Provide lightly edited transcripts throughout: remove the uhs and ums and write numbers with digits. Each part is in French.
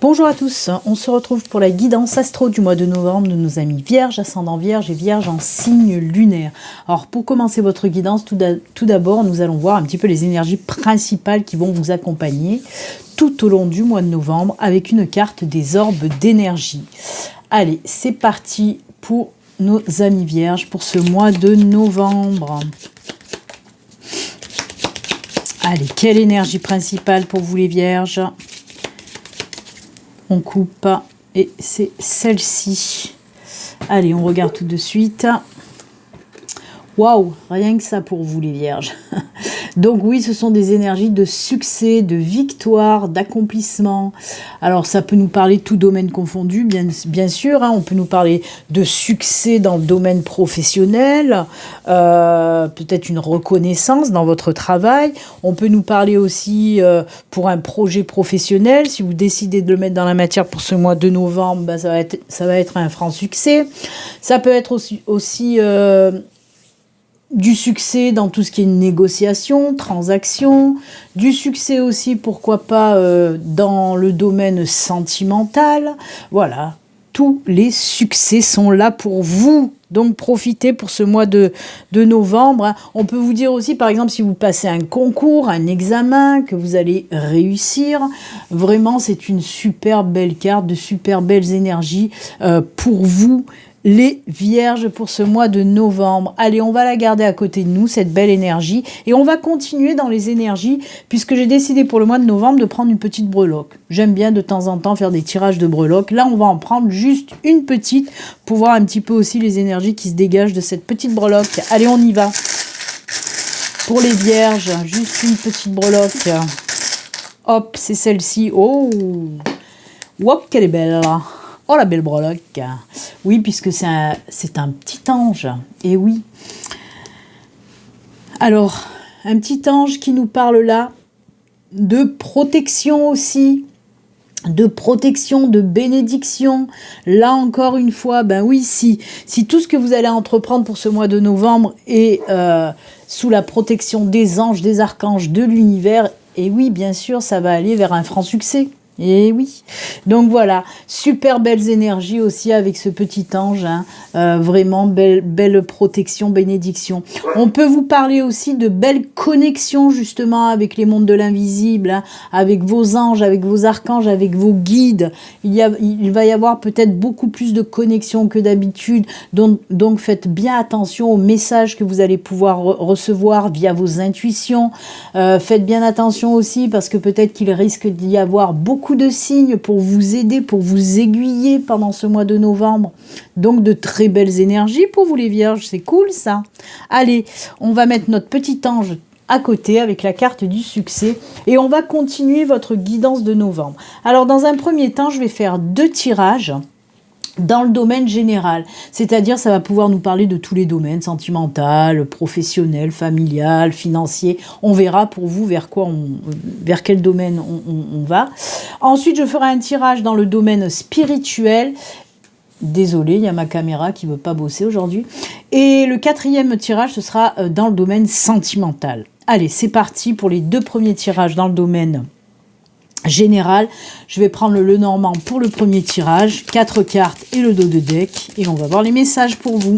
Bonjour à tous, on se retrouve pour la guidance astro du mois de novembre de nos amis vierges, ascendant vierge et vierge en signe lunaire. Alors pour commencer votre guidance, tout d'abord nous allons voir un petit peu les énergies principales qui vont vous accompagner tout au long du mois de novembre avec une carte des orbes d'énergie. Allez, c'est parti pour nos amis vierges pour ce mois de novembre. Allez, quelle énergie principale pour vous les vierges ? On coupe et c'est celle-ci. Allez, on regarde tout de suite. Waouh, rien que ça pour vous les vierges. Donc oui, ce sont des énergies de succès, de victoire, d'accomplissement. Alors ça peut nous parler de tout domaine confondu, bien sûr. Hein, on peut nous parler de succès dans le domaine professionnel, peut-être une reconnaissance dans votre travail. On peut nous parler aussi pour un projet professionnel. Si vous décidez de le mettre dans la matière pour ce mois de novembre, ben, ça va être un franc succès. Ça peut être aussi du succès dans tout ce qui est négociation, transaction, du succès aussi, pourquoi pas, dans le domaine sentimental. Voilà, tous les succès sont là pour vous. Donc profitez pour ce mois de novembre. Hein. On peut vous dire aussi, par exemple, si vous passez un concours, un examen, que vous allez réussir. Vraiment, c'est une super belle carte, de super belles énergies pour vous. Les vierges pour ce mois de novembre. Allez, on va la garder à côté de nous, cette belle énergie. Et on va continuer dans les énergies, puisque j'ai décidé pour le mois de novembre de prendre une petite breloque. J'aime bien de temps en temps faire des tirages de breloques. Là, on va en prendre juste une petite, pour voir un petit peu aussi les énergies qui se dégagent de cette petite breloque. Allez, on y va. Pour les vierges, juste une petite breloque. Hop, c'est celle-ci. Oh, wow, qu'elle est belle. Oh, la belle breloque. Oui, puisque c'est un petit ange. Et oui. Alors, un petit ange qui nous parle là de protection aussi. De protection, de bénédiction. Là, encore une fois, ben oui, si tout ce que vous allez entreprendre pour ce mois de novembre est sous la protection des anges, des archanges, de l'univers, et oui, bien sûr, ça va aller vers un franc succès. Et oui, donc voilà, super belles énergies aussi avec ce petit ange, hein. Vraiment belle protection, bénédiction. On peut vous parler aussi de belles connexions justement avec les mondes de l'invisible, hein, avec vos anges, avec vos archanges, avec vos guides. Il va y avoir peut-être beaucoup plus de connexions que d'habitude, donc faites bien attention aux messages que vous allez pouvoir recevoir via vos intuitions. Faites bien attention aussi parce que peut-être qu'il risque d'y avoir beaucoup de signes pour vous aider, pour vous aiguiller pendant ce mois de novembre. Donc de très belles énergies pour vous les vierges, c'est cool ça. Allez, on va mettre notre petit ange à côté avec la carte du succès et on va continuer votre guidance de novembre. Alors dans un premier temps, je vais faire 2 tirages dans le domaine général, c'est-à-dire ça va pouvoir nous parler de tous les domaines, sentimental, professionnel, familial, financier. On verra pour vous vers quel domaine on va. Ensuite, je ferai un tirage dans le domaine spirituel. Désolée, il y a ma caméra qui ne veut pas bosser aujourd'hui. Et le 4e tirage, ce sera dans le domaine sentimental. Allez, c'est parti pour les 2 premiers tirages dans le domaine général. Je vais prendre le Lenormand pour le premier tirage, 4 cartes et le dos de deck, et on va voir les messages pour vous.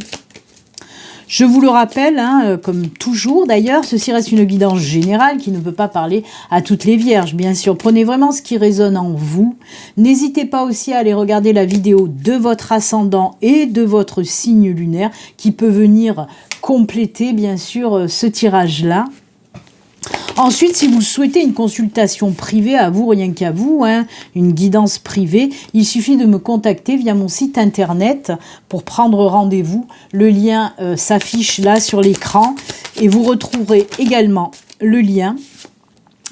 Je vous le rappelle, hein, comme toujours d'ailleurs, ceci reste une guidance générale qui ne peut pas parler à toutes les vierges, bien sûr. Prenez vraiment ce qui résonne en vous. N'hésitez pas aussi à aller regarder la vidéo de votre ascendant et de votre signe lunaire qui peut venir compléter, bien sûr, ce tirage-là. Ensuite, si vous souhaitez une consultation privée à vous, rien qu'à vous, hein, une guidance privée, il suffit de me contacter via mon site internet pour prendre rendez-vous. Le lien s'affiche là sur l'écran et vous retrouverez également le lien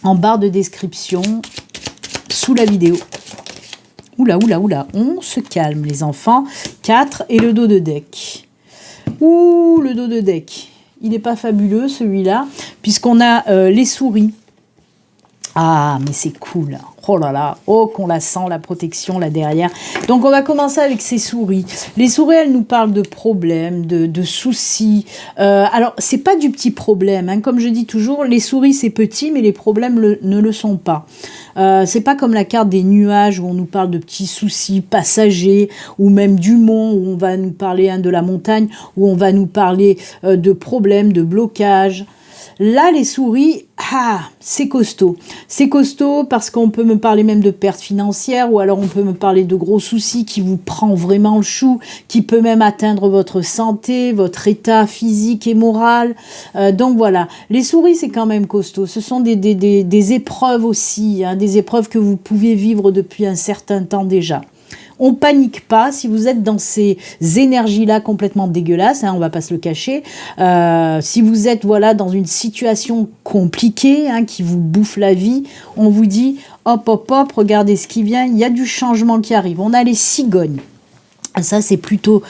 en barre de description sous la vidéo. Oula, oula, oula, on se calme les enfants. 4 et le dos de deck. Ouh, le dos de deck. Il n'est pas fabuleux celui-là, puisqu'on a les souris. Ah, mais c'est cool. Oh là là, oh qu'on la sent, la protection là derrière. Donc on va commencer avec ces souris. Les souris, elles nous parlent de problèmes, de soucis. Alors c'est pas du petit problème, hein. Comme je dis toujours, les souris c'est petit, mais les problèmes ne le sont pas. C'est pas comme la carte des nuages où on nous parle de petits soucis passagers, ou même du mont où on va nous parler de la montagne, où on va nous parler de problèmes, de blocages. Là, les souris, c'est costaud. C'est costaud parce qu'on peut me parler même de pertes financières, ou alors on peut me parler de gros soucis qui vous prend vraiment le chou, qui peut même atteindre votre santé, votre état physique et moral. Donc voilà, les souris, c'est quand même costaud. Ce sont des épreuves aussi, hein, des épreuves que vous pouvez vivre depuis un certain temps déjà. On panique pas si vous êtes dans ces énergies-là complètement dégueulasses, hein, on va pas se le cacher. Si vous êtes dans une situation compliquée, hein, qui vous bouffe la vie, on vous dit hop hop hop, regardez ce qui vient, il y a du changement qui arrive. On a les cigognes, ça c'est plutôt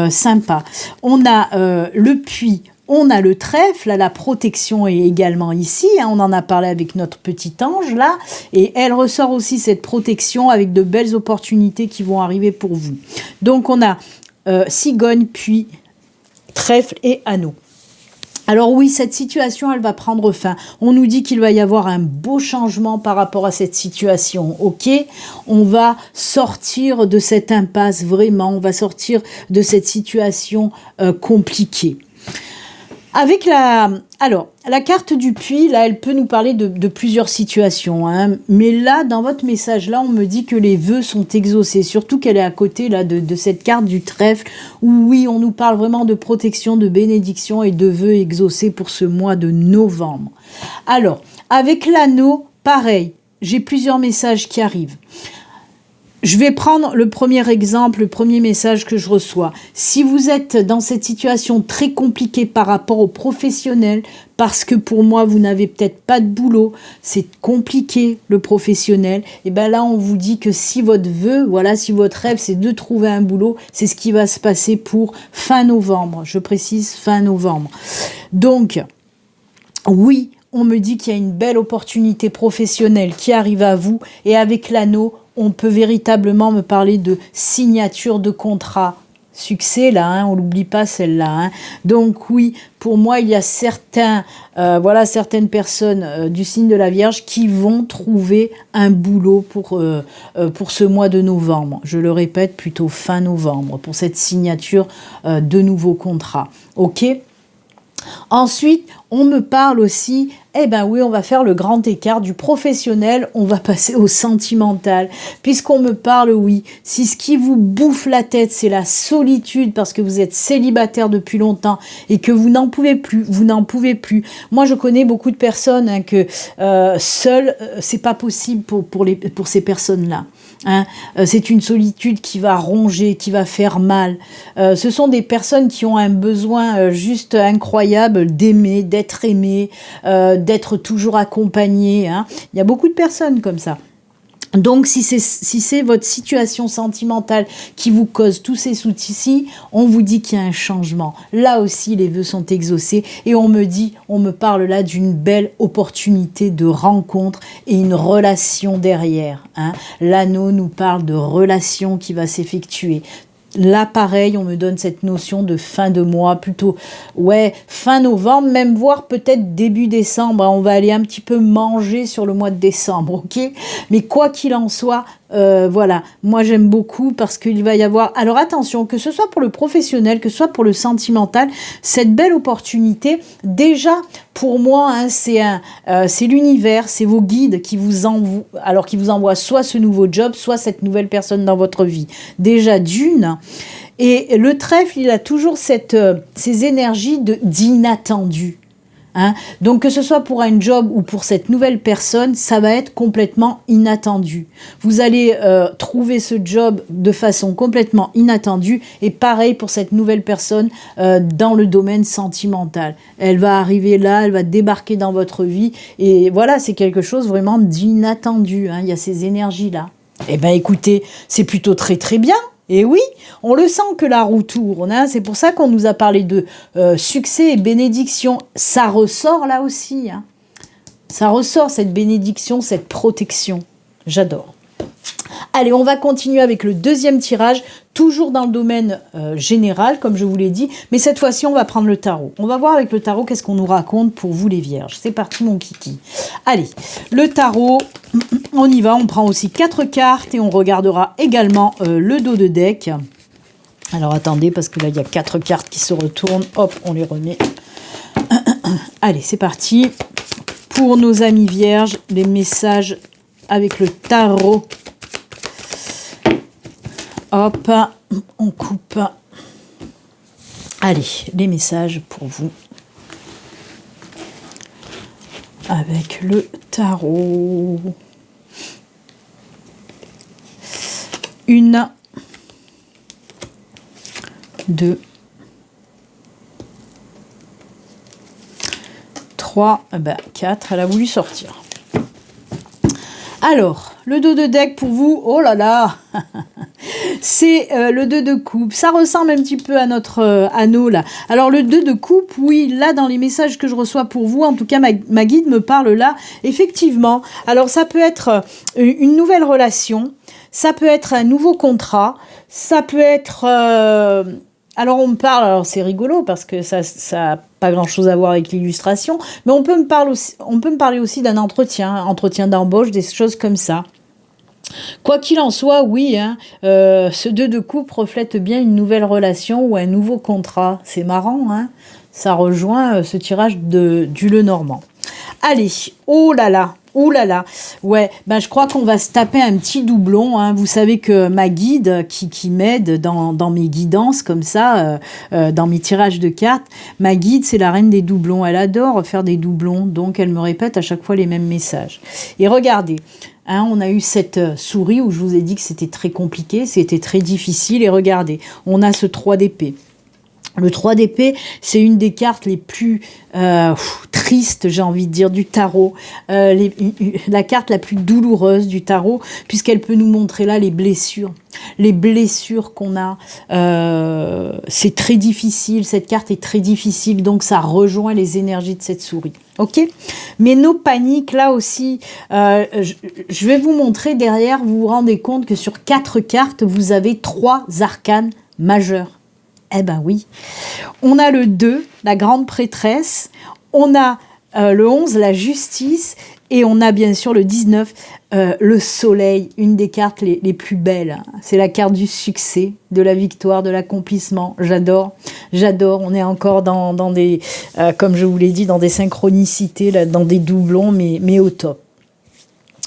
sympa. On a le puits. On a le trèfle, la protection est également ici, hein, on en a parlé avec notre petit ange là, et elle ressort aussi cette protection avec de belles opportunités qui vont arriver pour vous. Donc on a cigogne, puis trèfle et anneau. Alors oui, cette situation, elle va prendre fin. On nous dit qu'il va y avoir un beau changement par rapport à cette situation, ok? On va sortir de cette impasse, vraiment, on va sortir de cette situation compliquée. Avec la carte du puits, là, elle peut nous parler de plusieurs situations, hein. Mais là, dans votre message, là, on me dit que les vœux sont exaucés, surtout qu'elle est à côté là de cette carte du trèfle, où oui, on nous parle vraiment de protection, de bénédiction et de vœux exaucés pour ce mois de novembre. Alors, avec l'anneau, pareil, j'ai plusieurs messages qui arrivent. Je vais prendre le premier exemple, le premier message que je reçois. Si vous êtes dans cette situation très compliquée par rapport aux professionnels, parce que pour moi, vous n'avez peut-être pas de boulot, c'est compliqué le professionnel, et bien là, on vous dit que si votre vœu, si votre rêve, c'est de trouver un boulot, c'est ce qui va se passer pour fin novembre. Je précise, fin novembre. Donc, oui, on me dit qu'il y a une belle opportunité professionnelle qui arrive à vous, et avec l'anneau, on peut véritablement me parler de signature de contrat. Succès là, hein, on l'oublie pas celle-là, hein. Donc oui, pour moi il y a certaines personnes du signe de la Vierge qui vont trouver un boulot pour ce mois de novembre. Je le répète, plutôt fin novembre, pour cette signature de nouveaux contrats. Ok ? Ensuite, on me parle aussi, on va faire le grand écart du professionnel, on va passer au sentimental, puisqu'on me parle, oui, si ce qui vous bouffe la tête, c'est la solitude, parce que vous êtes célibataire depuis longtemps, et que vous n'en pouvez plus. Moi, je connais beaucoup de personnes, hein, que seul, c'est pas possible pour ces personnes-là. Hein, c'est une solitude qui va ronger, qui va faire mal. Ce sont des personnes qui ont un besoin juste incroyable d'aimer, d'être aimé, d'être toujours accompagné, hein. Il y a beaucoup de personnes comme ça. Donc, si c'est votre situation sentimentale qui vous cause tous ces soucis, on vous dit qu'il y a un changement. Là aussi, les vœux sont exaucés et on me parle là d'une belle opportunité de rencontre et une relation derrière, hein. L'anneau nous parle de relation qui va s'effectuer. Là, pareil, on me donne cette notion de fin de mois, plutôt, fin novembre, même voire peut-être début décembre. On va aller un petit peu manger sur le mois de décembre, ok ? Mais quoi qu'il en soit, moi j'aime beaucoup parce qu'il va y avoir... Alors attention, que ce soit pour le professionnel, que ce soit pour le sentimental, cette belle opportunité, déjà, pour moi, hein, c'est l'univers, c'est vos guides qui vous envoient soit ce nouveau job, soit cette nouvelle personne dans votre vie. Déjà d'une. Et le trèfle, il a toujours ces énergies d'inattendu. Hein. Donc que ce soit pour un job ou pour cette nouvelle personne, ça va être complètement inattendu. Vous allez trouver ce job de façon complètement inattendue, et pareil pour cette nouvelle personne dans le domaine sentimental. Elle va arriver là, elle va débarquer dans votre vie, et voilà, c'est quelque chose vraiment d'inattendu, hein. Il y a ces énergies-là. Écoutez, c'est plutôt très très bien. Et oui, on le sent que la roue tourne, hein. C'est pour ça qu'on nous a parlé de succès et bénédiction. Ça ressort là aussi, hein. Ça ressort, cette bénédiction, cette protection. J'adore. Allez, on va continuer avec le deuxième tirage, toujours dans le domaine général, comme je vous l'ai dit, mais cette fois-ci, on va prendre le tarot. On va voir avec le tarot qu'est-ce qu'on nous raconte pour vous les vierges. C'est parti, mon kiki. Allez, le tarot, on y va, on prend aussi 4 cartes et on regardera également le dos de deck. Alors, attendez, parce que là, il y a 4 cartes qui se retournent. Hop, on les remet. Allez, c'est parti. Pour nos amis vierges, les messages avec le tarot. Hop, on coupe. Allez, les messages pour vous. Avec le tarot. 1, 2, 3, 4, elle a voulu sortir. Alors, le dos de deck pour vous, oh là là, c'est le 2 de coupe. Ça ressemble un petit peu à notre anneau là. Alors le 2 de coupe, oui, là dans les messages que je reçois pour vous, en tout cas ma guide me parle là, effectivement. Alors ça peut être une nouvelle relation, ça peut être un nouveau contrat, ça peut être... alors on me parle, alors c'est rigolo parce que ça n'a pas grand-chose à voir avec l'illustration, mais on peut me parler aussi d'un entretien d'embauche, des choses comme ça. Quoi qu'il en soit, oui, ce 2 de coupe reflète bien une nouvelle relation ou un nouveau contrat. C'est marrant, hein, ça rejoint ce tirage du Lenormand. Allez, oh là là, ouais, je crois qu'on va se taper un petit doublon, hein. Vous savez que ma guide qui m'aide dans mes guidances comme ça, dans mes tirages de cartes, ma guide c'est la reine des doublons, elle adore faire des doublons, donc elle me répète à chaque fois les mêmes messages. Et regardez, hein, on a eu cette souris où je vous ai dit que c'était très compliqué, c'était très difficile, et regardez, on a ce 3 d'épée. Le 3 d'épée, c'est une des cartes les plus tristes, j'ai envie de dire, du tarot. La carte la plus douloureuse du tarot, puisqu'elle peut nous montrer là les blessures. Les blessures qu'on a. C'est très difficile, cette carte est très difficile, donc ça rejoint les énergies de cette souris. Ok, mais nos paniques, là aussi, je vais vous montrer derrière, vous vous rendez compte que sur 4 cartes, vous avez 3 arcanes majeurs. Eh ben oui, on a le 2, la grande prêtresse, on a le 11, la justice, et on a bien sûr le 19, le soleil, une des cartes les plus belles. C'est la carte du succès, de la victoire, de l'accomplissement. J'adore, on est encore dans des, comme je vous l'ai dit, dans des synchronicités, là, dans des doublons, mais au top.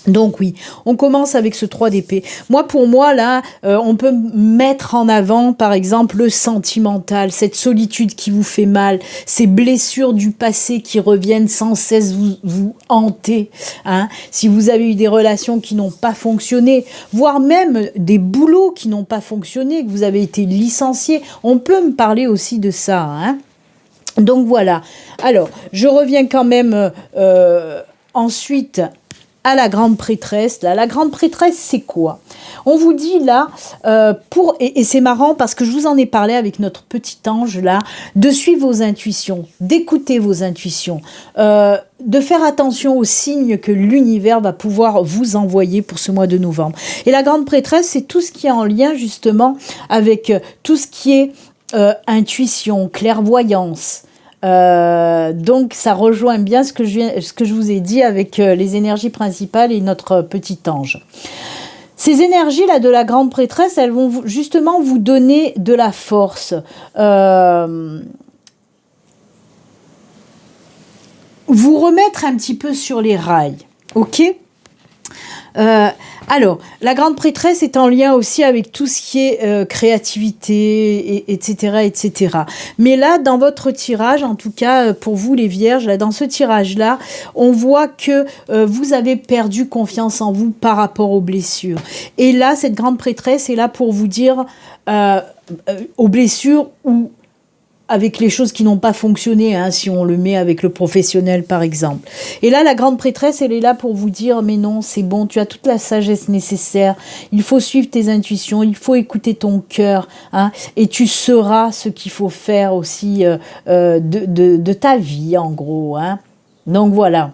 Donc oui, on commence avec ce 3 d'épée. Pour moi, là, on peut mettre en avant, par exemple, le sentimental, cette solitude qui vous fait mal, ces blessures du passé qui reviennent sans cesse vous hanter. Hein. Si vous avez eu des relations qui n'ont pas fonctionné, voire même des boulots qui n'ont pas fonctionné, que vous avez été licencié, on peut me parler aussi de ça. Hein. Donc voilà. Alors, je reviens quand même ensuite à la grande prêtresse. Là, la grande prêtresse, c'est quoi? On vous dit là, et c'est marrant parce que je vous en ai parlé avec notre petit ange là, de suivre vos intuitions, d'écouter vos intuitions, de faire attention aux signes que l'univers va pouvoir vous envoyer pour ce mois de novembre. Et la grande prêtresse, c'est tout ce qui est en lien justement avec tout ce qui est intuition, clairvoyance. Donc ça rejoint bien ce que je vous ai dit avec les énergies principales et notre petit ange. Ces énergies là de la grande prêtresse, elles vont justement vous donner de la force, vous remettre un petit peu sur les rails, ok? Alors, la grande prêtresse est en lien aussi avec tout ce qui est créativité, etc., etc. Mais là, dans votre tirage, en tout cas pour vous les vierges, là, dans ce tirage-là, on voit que vous avez perdu confiance en vous par rapport aux blessures. Et là, cette grande prêtresse est là pour vous dire aux blessures ou avec les choses qui n'ont pas fonctionné, hein, si on le met avec le professionnel par exemple. Et là, la grande prêtresse, elle est là pour vous dire, mais non, c'est bon, tu as toute la sagesse nécessaire, il faut suivre tes intuitions, il faut écouter ton cœur, hein, et tu sauras ce qu'il faut faire aussi de ta vie, en gros. Hein. Donc voilà.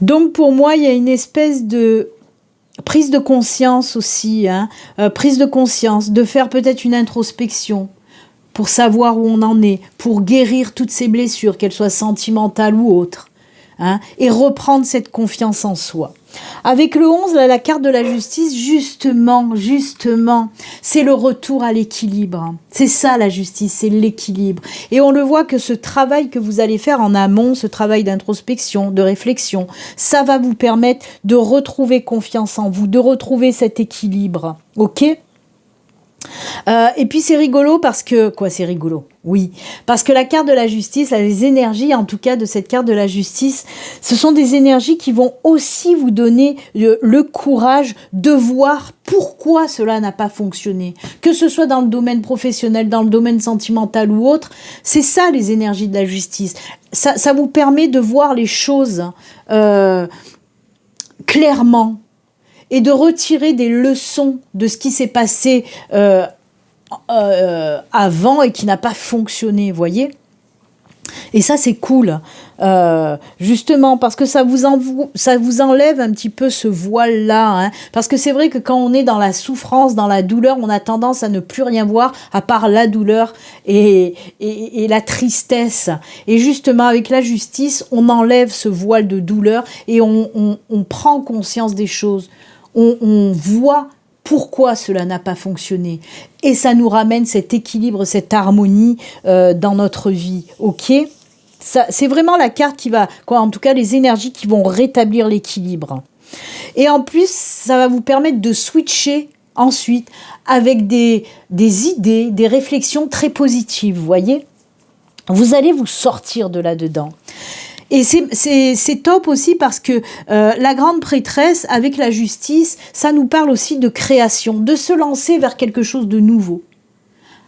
Donc pour moi, il y a une espèce de prise de conscience aussi, hein, prise de conscience, de faire peut-être une introspection pour savoir où on en est, pour guérir toutes ces blessures, qu'elles soient sentimentales ou autres, hein, et reprendre cette confiance en soi. Avec le 11, là, la carte de la justice, justement, c'est le retour à l'équilibre. C'est ça la justice, c'est l'équilibre. Et on le voit que ce travail que vous allez faire en amont, ce travail d'introspection, de réflexion, ça va vous permettre de retrouver confiance en vous, de retrouver cet équilibre. Ok ? Et puis c'est rigolo parce que... Quoi, c'est rigolo? Oui, parce que la carte de la justice, les énergies en tout cas de cette carte de la justice, ce sont des énergies qui vont aussi vous donner le courage de voir pourquoi cela n'a pas fonctionné. Que ce soit dans le domaine professionnel, dans le domaine sentimental ou autre, c'est ça les énergies de la justice. Ça vous permet de voir les choses clairement, et de retirer des leçons de ce qui s'est passé avant et qui n'a pas fonctionné, voyez. Et ça, c'est cool, justement, parce que ça vous enlève un petit peu ce voile-là, hein, parce que c'est vrai que quand on est dans la souffrance, dans la douleur, on a tendance à ne plus rien voir à part la douleur et la tristesse. Et justement, avec la justice, on enlève ce voile de douleur et on prend conscience des choses. On voit pourquoi cela n'a pas fonctionné. Et ça nous ramène cet équilibre, cette harmonie dans notre vie. Ok ? C'est vraiment la carte qui va, en tout cas les énergies qui vont rétablir l'équilibre. Et en plus, ça va vous permettre de switcher ensuite avec des idées, des réflexions très positives, vous voyez ? Vous allez vous sortir de là-dedans. Et c'est top aussi parce que la grande prêtresse, avec la justice, ça nous parle aussi de création, de se lancer vers quelque chose de nouveau.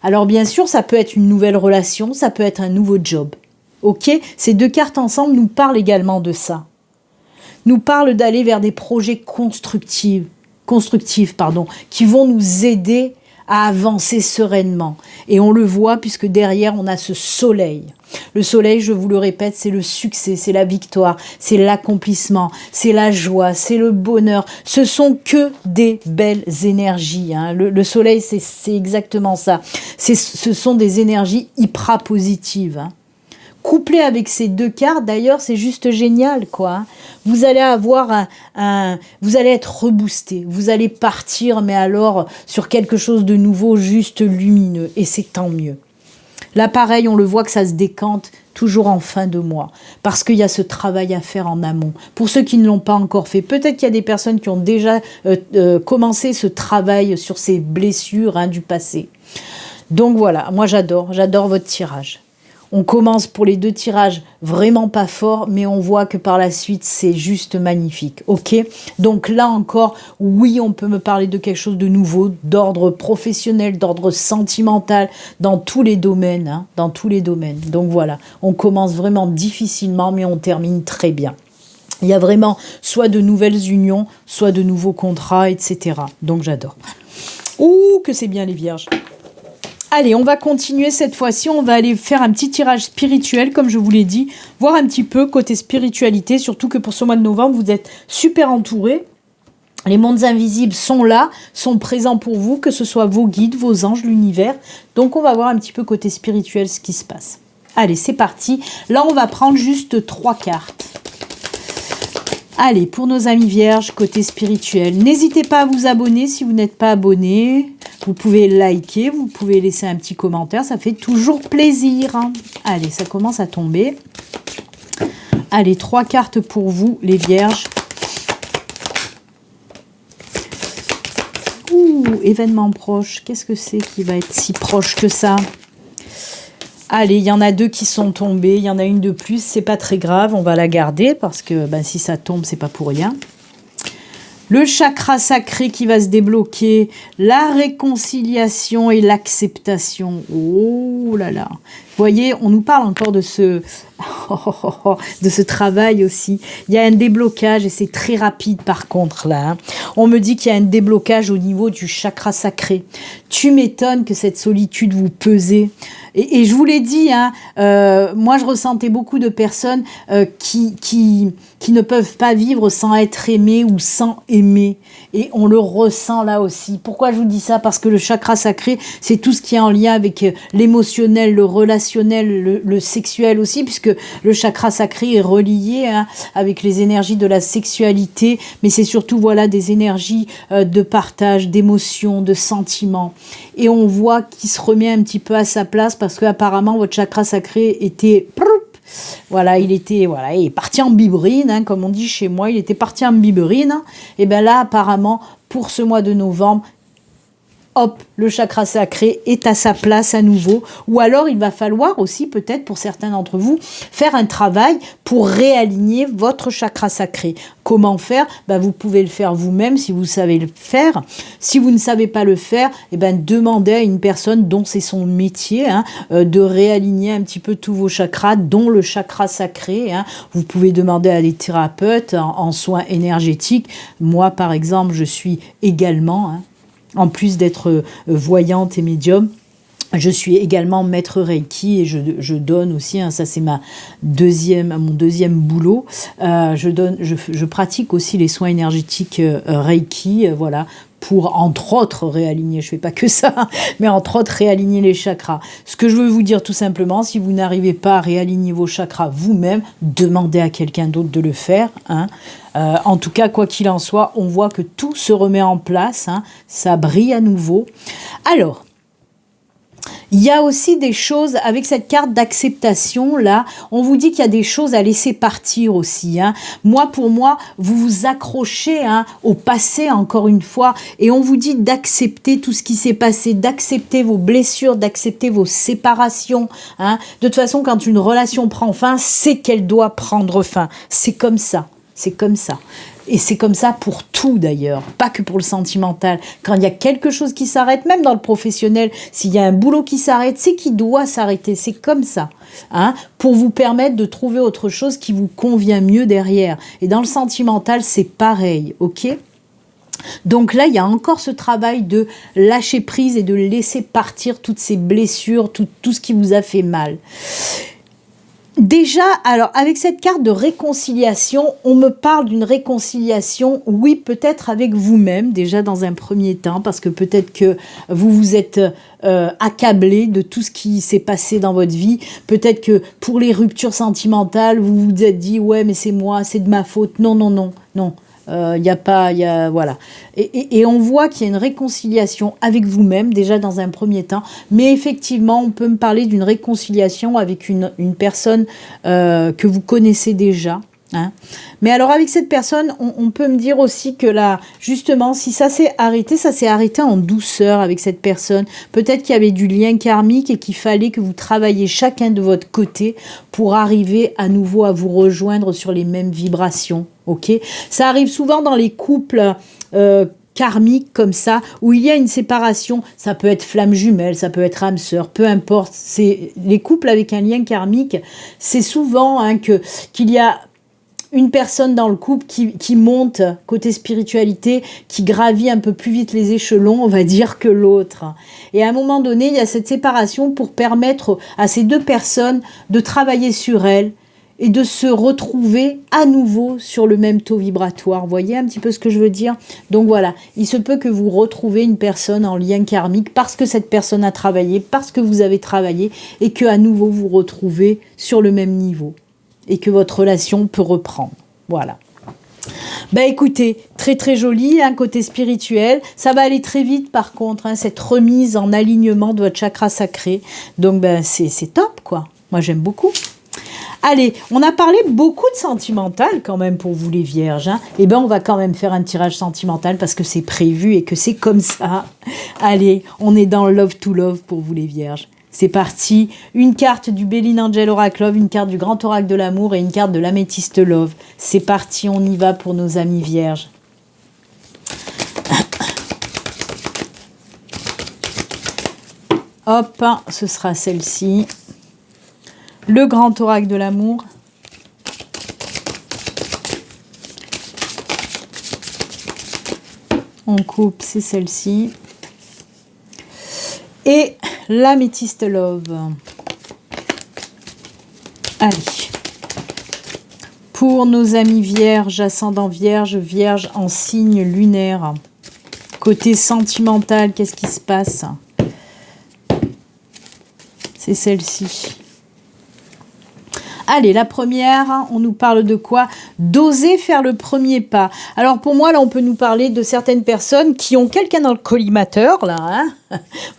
Alors bien sûr, ça peut être une nouvelle relation, ça peut être un nouveau job. Ok ? Ces deux cartes ensemble nous parlent également de ça. Nous parlent d'aller vers des projets constructifs, qui vont nous aider à avancer sereinement. Et on le voit puisque derrière, on a ce soleil. Le soleil, je vous le répète, c'est le succès, c'est la victoire, c'est l'accomplissement, c'est la joie, c'est le bonheur. Ce sont que des belles énergies, hein. Le soleil, c'est exactement ça. Ce sont des énergies hyper positives, hein. Couplé avec ces deux cartes, d'ailleurs, c'est juste génial, quoi. Vous allez avoir vous allez être reboosté, vous allez partir, mais alors sur quelque chose de nouveau, juste lumineux, et c'est tant mieux. Là, pareil, on le voit que ça se décante toujours en fin de mois, parce qu'il y a ce travail à faire en amont. Pour ceux qui ne l'ont pas encore fait, peut-être qu'il y a des personnes qui ont déjà commencé ce travail sur ces blessures, hein, du passé. Donc voilà, moi j'adore votre tirage. On commence pour les deux tirages vraiment pas fort, mais on voit que par la suite, c'est juste magnifique. Ok ? Donc là encore, oui, on peut me parler de quelque chose de nouveau, d'ordre professionnel, d'ordre sentimental, dans tous les domaines, hein, dans tous les domaines. Donc voilà, on commence vraiment difficilement, mais on termine très bien. Il y a vraiment soit de nouvelles unions, soit de nouveaux contrats, etc. Donc j'adore. Ouh, que c'est bien les vierges. Allez, on va continuer cette fois-ci, on va aller faire un petit tirage spirituel, comme je vous l'ai dit, voir un petit peu côté spiritualité, surtout que pour ce mois de novembre, vous êtes super entourés. Les mondes invisibles sont là, sont présents pour vous, que ce soit vos guides, vos anges, l'univers. Donc on va voir un petit peu côté spirituel ce qui se passe. Allez, c'est parti. Là, on va prendre juste 3 cartes. Allez, pour nos amis vierges, côté spirituel, n'hésitez pas à vous abonner si vous n'êtes pas abonné. Vous pouvez liker, vous pouvez laisser un petit commentaire, ça fait toujours plaisir. Allez, ça commence à tomber. Allez, 3 cartes pour vous, les vierges. Ouh, événement proche, qu'est-ce que c'est qui va être si proche que ça ? Allez, il y en a 2 qui sont tombées, il y en a une de plus, c'est pas très grave, on va la garder parce que si ça tombe, c'est pas pour rien. Le chakra sacré qui va se débloquer, la réconciliation et l'acceptation. Oh là là, voyez, on nous parle encore de ce de ce travail aussi. Il y a un déblocage et c'est très rapide par contre là. Hein. On me dit qu'il y a un déblocage au niveau du chakra sacré. Tu m'étonnes que cette solitude vous pesait. Et je vous l'ai dit, hein, moi je ressentais beaucoup de personnes qui ne peuvent pas vivre sans être aimées ou sans aimer. Et on le ressent là aussi. Pourquoi je vous dis ça? Parce que le chakra sacré, c'est tout ce qui est en lien avec l'émotionnel, le relationnel, le sexuel aussi, puisque le chakra sacré est relié hein, avec les énergies de la sexualité, mais c'est surtout voilà des énergies de partage, d'émotion, de sentiments. Et on voit qu'il se remet un petit peu à sa place parce qu'apparemment votre chakra sacré était voilà, il est parti en biberine, hein, comme on dit chez moi, il était parti en biberine. Et bien là, apparemment, pour ce mois de novembre, hop, le chakra sacré est à sa place à nouveau. Ou alors, il va falloir aussi, peut-être pour certains d'entre vous, faire un travail pour réaligner votre chakra sacré. Comment faire? Ben, vous pouvez le faire vous-même si vous savez le faire. Si vous ne savez pas le faire, eh ben, demandez à une personne dont c'est son métier hein, de réaligner un petit peu tous vos chakras, dont le chakra sacré. Hein. Vous pouvez demander à des thérapeutes en soins énergétiques. Moi, par exemple, je suis également... Hein, en plus d'être voyante et médium, je suis également maître Reiki et je donne aussi, hein, ça c'est mon deuxième boulot, je pratique aussi les soins énergétiques Reiki, voilà, pour entre autres réaligner, je fais pas que ça, mais entre autres réaligner les chakras. Ce que je veux vous dire tout simplement, si vous n'arrivez pas à réaligner vos chakras vous-même, demandez à quelqu'un d'autre de le faire, hein. En tout cas, quoi qu'il en soit, on voit que tout se remet en place, hein, ça brille à nouveau. Alors, il y a aussi des choses, avec cette carte d'acceptation, là, on vous dit qu'il y a des choses à laisser partir aussi. Hein. Pour moi, vous vous accrochez hein, au passé, encore une fois, et on vous dit d'accepter tout ce qui s'est passé, d'accepter vos blessures, d'accepter vos séparations. Hein. De toute façon, quand une relation prend fin, c'est qu'elle doit prendre fin. C'est comme ça. C'est comme ça. Et c'est comme ça pour tout d'ailleurs, pas que pour le sentimental. Quand il y a quelque chose qui s'arrête, même dans le professionnel, s'il y a un boulot qui s'arrête, c'est qu'il doit s'arrêter. C'est comme ça. Hein, pour vous permettre de trouver autre chose qui vous convient mieux derrière. Et dans le sentimental, c'est pareil, ok ? Donc là, il y a encore ce travail de lâcher prise et de laisser partir toutes ces blessures, tout ce qui vous a fait mal. Déjà, alors, avec cette carte de réconciliation, on me parle d'une réconciliation, oui, peut-être avec vous-même, déjà dans un premier temps, parce que peut-être que vous vous êtes accablé de tout ce qui s'est passé dans votre vie. Peut-être que pour les ruptures sentimentales, vous vous êtes dit, ouais, mais c'est moi, c'est de ma faute. Non. Voilà. Et on voit qu'il y a une réconciliation avec vous-même, déjà dans un premier temps, mais effectivement, on peut me parler d'une réconciliation avec une personne que vous connaissez déjà. Hein. Mais alors avec cette personne, on peut me dire aussi que là, justement, si ça s'est arrêté en douceur avec cette personne. Peut-être qu'il y avait du lien karmique et qu'il fallait que vous travailliez chacun de votre côté pour arriver à nouveau à vous rejoindre sur les mêmes vibrations. Ok ? Ça arrive souvent dans les couples karmiques comme ça, où il y a une séparation. Ça peut être flamme jumelle, ça peut être âme sœur, peu importe. C'est les couples avec un lien karmique, c'est souvent hein, qu'il y a une personne dans le couple qui monte côté spiritualité, qui gravit un peu plus vite les échelons, on va dire, que l'autre. Et à un moment donné, il y a cette séparation pour permettre à ces deux personnes de travailler sur elles et de se retrouver à nouveau sur le même taux vibratoire. Vous voyez un petit peu ce que je veux dire ? Donc voilà, il se peut que vous retrouvez une personne en lien karmique parce que cette personne a travaillé, parce que vous avez travaillé et que à nouveau vous retrouvez sur le même niveau. Et que votre relation peut reprendre. Voilà. Ben écoutez, très très joli, hein, côté spirituel. Ça va aller très vite par contre, hein, cette remise en alignement de votre chakra sacré. Donc ben c'est top quoi. Moi j'aime beaucoup. Allez, on a parlé beaucoup de sentimental quand même pour vous les vierges. Hein. Et ben on va quand même faire un tirage sentimental parce que c'est prévu et que c'est comme ça. Allez, on est dans Love to Love pour vous les vierges. C'est parti, une carte du Béline Angel Oracle Love, une carte du Grand Oracle de l'amour et une carte de l'Améthyste Love. C'est parti, on y va pour nos amis vierges. Hop, ce sera celle-ci. Le grand oracle de l'amour. On coupe, c'est celle-ci. Et l'améthyste love. Allez. Pour nos amis vierges, ascendant vierge, vierge en signe lunaire. Côté sentimental, qu'est-ce qui se passe? C'est celle-ci. Allez, la première, on nous parle de quoi? D'oser faire le premier pas. Alors pour moi, là, on peut nous parler de certaines personnes qui ont quelqu'un dans le collimateur, là. Hein,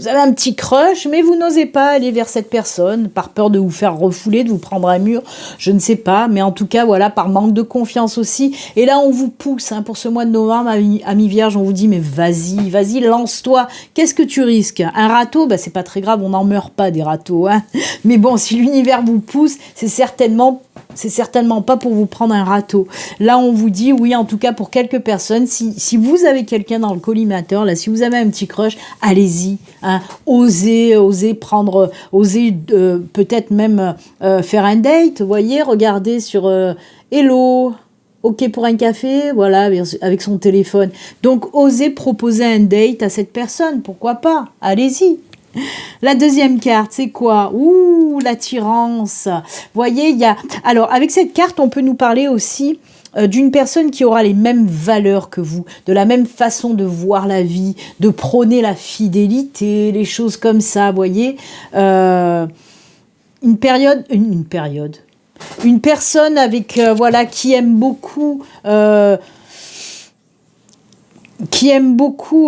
vous avez un petit crush, mais vous n'osez pas aller vers cette personne, par peur de vous faire refouler, de vous prendre un mur, je ne sais pas. Mais en tout cas, voilà, par manque de confiance aussi. Et là, on vous pousse, hein, pour ce mois de novembre, amis vierges, on vous dit, mais vas-y, vas-y, lance-toi. Qu'est-ce que tu risques? Un râteau? Bah, c'est pas très grave, on n'en meurt pas des râteaux. Hein. Mais bon, si l'univers vous pousse, c'est certainement pas pour vous prendre un râteau. Là, on vous dit, oui, en tout cas, pour quelques personnes, si vous avez quelqu'un dans le collimateur, là, si vous avez un petit crush, allez-y, hein, osez prendre, peut-être même faire un date, vous voyez, regardez sur Hello, OK pour un café, voilà, avec son téléphone. Donc, osez proposer un date à cette personne, pourquoi pas, allez-y. La deuxième carte, c'est quoi? Ouh, l'attirance. Vous voyez, il y a... Alors, avec cette carte, on peut nous parler aussi d'une personne qui aura les mêmes valeurs que vous, de la même façon de voir la vie, de prôner la fidélité, les choses comme ça, vous voyez. Une personne avec, voilà, qui aime beaucoup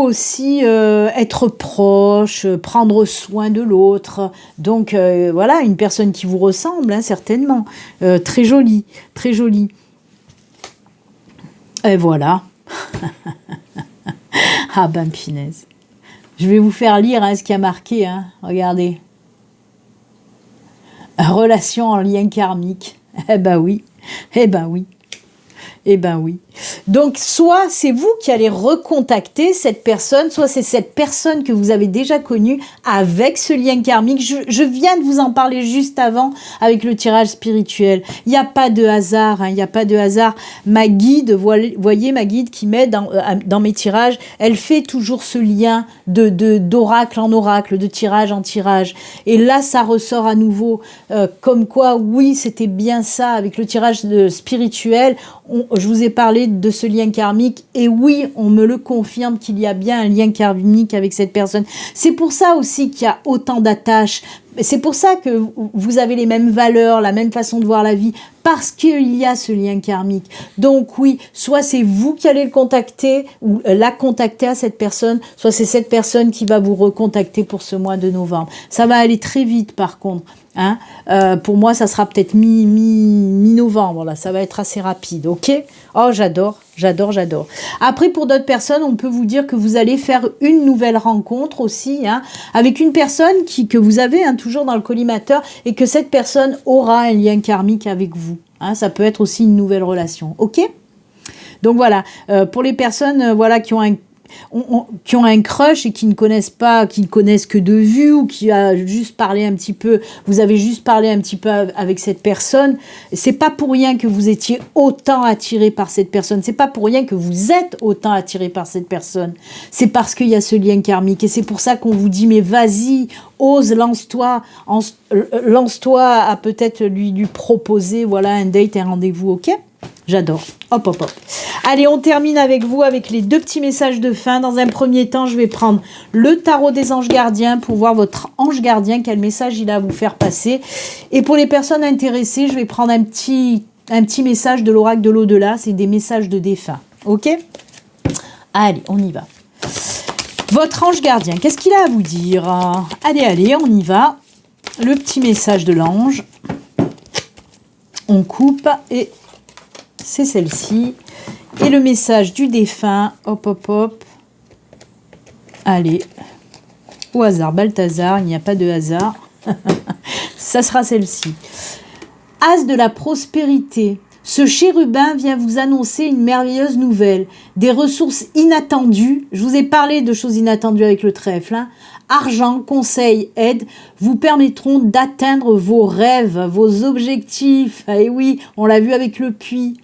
aussi être proche, prendre soin de l'autre. Donc voilà, une personne qui vous ressemble, hein, certainement. Très jolie, très jolie. Et voilà. Ah ben pinaise. Je vais vous faire lire, hein, ce qui a marqué. Hein. Regardez. Relation en lien karmique. Eh ben oui. Eh ben oui. Eh ben oui. Donc, soit c'est vous qui allez recontacter cette personne, soit c'est cette personne que vous avez déjà connue avec ce lien karmique. Je viens de vous en parler juste avant avec le tirage spirituel. Il n'y a pas de hasard, hein, il n'y a pas de hasard. Ma guide, voyez ma guide qui m'aide dans mes tirages, elle fait toujours ce lien d'oracle en oracle, de tirage en tirage. Et là, ça ressort à nouveau comme quoi, oui, c'était bien ça avec le tirage spirituel. Je vous ai parlé de ce lien karmique et oui, on me le confirme qu'il y a bien un lien karmique avec cette personne. C'est pour ça aussi qu'il y a autant d'attaches. C'est pour ça que vous avez les mêmes valeurs, la même façon de voir la vie, parce qu'il y a ce lien karmique. Donc oui, soit c'est vous qui allez le contacter ou la contacter à cette personne, soit c'est cette personne qui va vous recontacter pour ce mois de novembre. Ça va aller très vite par contre. Hein, pour moi, ça sera peut-être mi-novembre, là, ça va être assez rapide, ok? Oh, j'adore. Après, pour d'autres personnes, on peut vous dire que vous allez faire une nouvelle rencontre aussi, hein, avec une personne que vous avez, hein, toujours dans le collimateur, et que cette personne aura un lien karmique avec vous. Hein, ça peut être aussi une nouvelle relation, ok? Donc voilà, pour les personnes voilà, qui ont un crush et qui ne connaissent que de vue ou qui a juste parlé un petit peu, vous avez juste parlé un petit peu avec cette personne, c'est pas pour rien que vous étiez autant attiré par cette personne, c'est pas pour rien que vous êtes autant attiré par cette personne, c'est parce qu'il y a ce lien karmique et c'est pour ça qu'on vous dit mais vas-y, ose, lance-toi à peut-être lui proposer voilà un date, un rendez-vous, ok? J'adore. Hop, hop, hop. Allez, on termine avec vous, avec les deux petits messages de fin. Dans un premier temps, je vais prendre le tarot des anges gardiens pour voir votre ange gardien, quel message il a à vous faire passer. Et pour les personnes intéressées, je vais prendre un petit message de l'oracle de l'au-delà. C'est des messages de défunts. Ok? Allez, on y va. Votre ange gardien, qu'est-ce qu'il a à vous dire? Allez, on y va. Le petit message de l'ange. On coupe et... c'est celle-ci. Et le message du défunt. Hop, hop, hop. Allez. Au hasard, Balthazar. Il n'y a pas de hasard. Ça sera celle-ci. As de la prospérité. Ce chérubin vient vous annoncer une merveilleuse nouvelle. Des ressources inattendues. Je vous ai parlé de choses inattendues avec le trèfle. Hein, Argent, conseil, aide vous permettront d'atteindre vos rêves, vos objectifs. Et oui, on l'a vu avec le puits.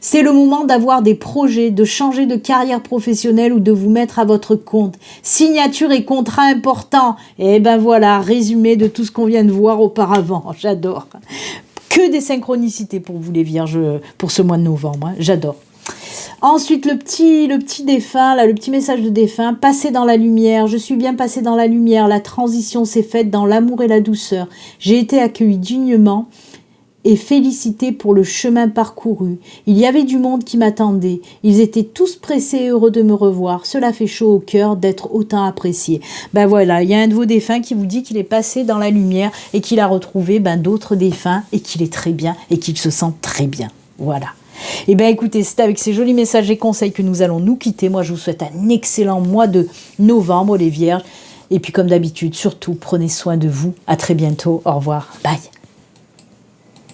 C'est le moment d'avoir des projets, de changer de carrière professionnelle ou de vous mettre à votre compte. Signature et contrat importants. Et ben voilà, résumé de tout ce qu'on vient de voir auparavant. J'adore. Que des synchronicités pour vous les vierges pour ce mois de novembre. Hein. J'adore. Ensuite, le petit défunt, là, le petit message de défunt, passer dans la lumière, je suis bien passé dans la lumière, la transition s'est faite dans l'amour et la douceur. J'ai été accueilli dignement et félicité pour le chemin parcouru. Il y avait du monde qui m'attendait. Ils étaient tous pressés et heureux de me revoir. Cela fait chaud au cœur d'être autant apprécié. Ben voilà, il y a un de vos défunts qui vous dit qu'il est passé dans la lumière et qu'il a retrouvé d'autres défunts et qu'il est très bien et qu'il se sent très bien. Voilà. Et bien écoutez, c'est avec ces jolis messages et conseils que nous allons nous quitter. Moi, je vous souhaite un excellent mois de novembre, les vierges. Et puis comme d'habitude, surtout, prenez soin de vous. À très bientôt. Au revoir. Bye.